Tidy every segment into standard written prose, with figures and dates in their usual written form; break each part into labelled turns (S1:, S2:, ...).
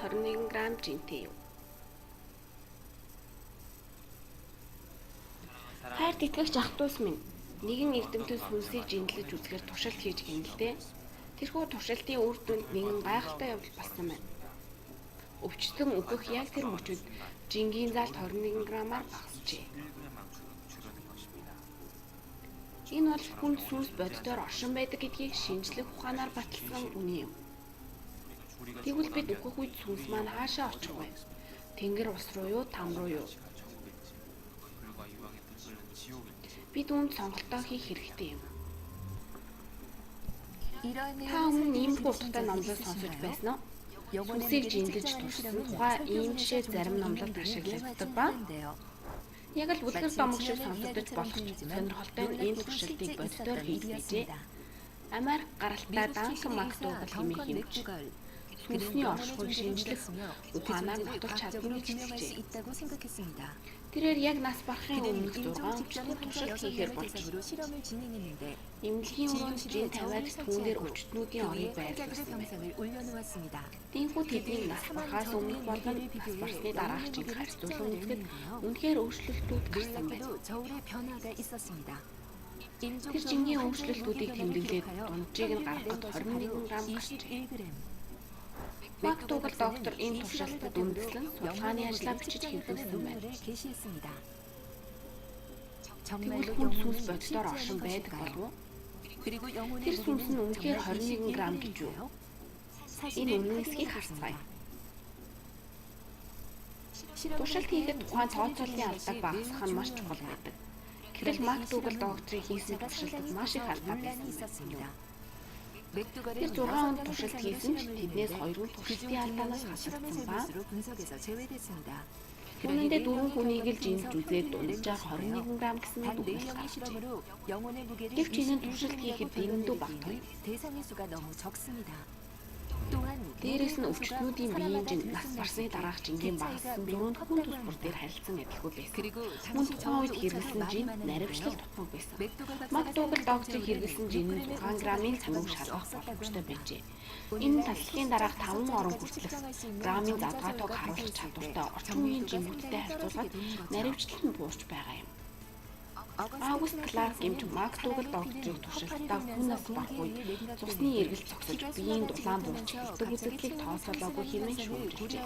S1: 21 г жинтэй юм. Хайрт итгэгч ах トゥ ус минь, нэгэн эрдэмтэн сүнсийг жиндлэж үзэхээр туршилт хийж гинэлтэй. Тэрхүү туршилтын үр дүнд нэгэн гайхалтай явдал болсон байна. Өвчлөн өгөх яг тэр мөчид жингийн залт 21 г-аар багасжээ. Энэ бол хүнд сүнс боддоор оршин байдаг гэдгийг шинжлэх ухаанаар баталсан үнэн юм. Тэгвэл бид өгөх үед сүнс маань хаашаа очих вэ? Тэнгэр ус руу юу, там руу юу? Бид үүнд сонголтоо хийх хэрэгтэй юм. Та өмнө иймэрхүү утгатай номлол сонсож байсан уу? Сүнсийг жинлэж туршсан тухай ийм жишээ зарим номлолд ашиглагддаг ба яг л үлгэр домог шиг сонсогдож болох ч сонирхолтой нь энэ туршилтыг боддоор хийж bijээ. Америк гаралтай Данкан Мактуугал хэмээх хэмж сүнсний оршихуйг шинжлэх ухаанаар нотолж чадна гэж хэлжээ. Тэрээр яг нас барахын өмнөх 6 өвчтөнд туршилт хийхээр болж эмнэлгийн өрөөнд жин тавиад түүнээр өвчтнүүдийн орыг байрлуулсан байна. Тиймээс тэдний нас барахаас өмнөх болон нас барсны дараах жинг харьцуулан үзэхэд үнэхээр өөрчлөлтүүд гарсан байна. Тэр жингийн өөрчлөлтүүдийг тэмдэглээд дунджийг нь гаргахад 21 г гарчээ. Мактуугал доктор энэ туршилтад үндэслэн судалгааны ажлаа бичиж хэвлүүлсэн байна. Тэгвэл хүнд сүнс боддоор оршин байдаг болов уу? Тэр сүнс нь үнэхээр 21 г гэж юу? Энэ үнэн эсхийг харцгаая. Туршилт хийхэд тухайн тооцооллын алдааг багасгах нь маш чухал байдаг. Гэтэл Мактуугал докторын хийсэн туршилтад маш их алдаа байсан юм. Тэр 6 хонд туршилт хийсэн ч тэднээс 2 нь туршилтын алдаанаас хасагдсан ба түүнийдээ 4 хүнийг л жинж үзээд дунджаар 21 г гэсэн үг гарчээ. Гэвч энэ туршилт хийхэд дэндүү багтав. Дээрээс нь өвчтнүүдийн биеийн жин нас барсны дараах жингийн багассан дөрөнд хүн тус бүр дээр харилцан адилгүй байсан. Мөн тухайн үед хэрэглэсэн жин наривчлал тутмаг байсан. Мактуугал докторыг хэрэглэсэн жин нь 6 г-ийн цамиг шалгах боломжтой байжээ. Энэ талхлын дараах 5 орон хүртэлх грамын задгаатойг харуулах чадвартай орчин үеийн жингүүдтэй харьцуулахад наривчлал нь буурч байгаа юм. Аугуст Кларк гэмч Мактуугал докторыг туршилтаа хүн нас барах үед цусны эргэлт зогсож биеийн дулаан буурч хэлдэг үзэгдлийг тооцоолоогүй хэмээн шүүмжилжээ.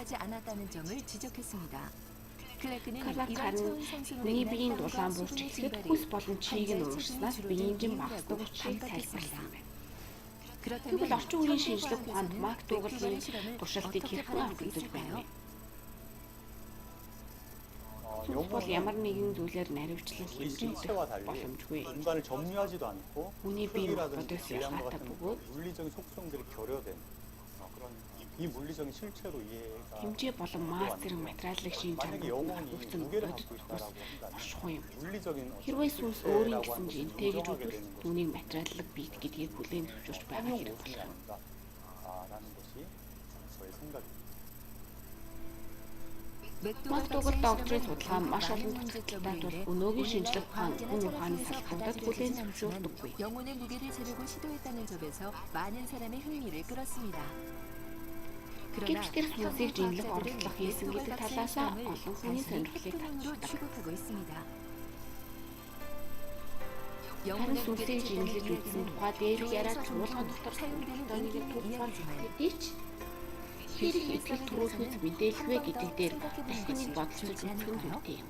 S1: Кларк харин хүний биеийн дулаан буурч эхлэхэд хүс болон чийг нь уурснаас биеийн жин багасдаг учраас тайлбарласан байна. Тэгвэл орчин үеийн шинжлэх ухаанд Мактуугалын туршилтыг хэрхэн авч үзэж байна вэ? Сүнс бол ямар нэгэн зүйлээр наривчлан хэмжигдэх боломжгүй. Хүний бие махбодоос ялгаатай бөгөөд хэмжээ болон масс зэрэг материалыг шинж чанарт өгсөн бодит тус оршихгүй юм. Хэрвээ сүнс өөрийн гэсэн жинтэй гэж үзвэл түүнийг материаллык бит гэдгийг хүлээн зөвшөөрч байгаа хэрэг болох юм. Мактуугал докторийн судалгаа маш олон тусгалттай тул өнөөгийн шинжлэх ухаан хүн ухааны салбартад хүлээн зөвшөөрдөггүй. Гэвч тэр сүнсийг жинлэх оролдлого хийсэн гэдэг талаас олон хүний сонирхлыг татдаг. Харин сүнсийг жинлэж үзсэн тухай дээрх яриа чуулган дотор сонирхолтойныг тулгуур хэдий ч хэрэг итгэл төрүүлэх мэдээлэх вэ гэдэг дээр дахин нэг бодолцож үзэх нь зүйтэй юм.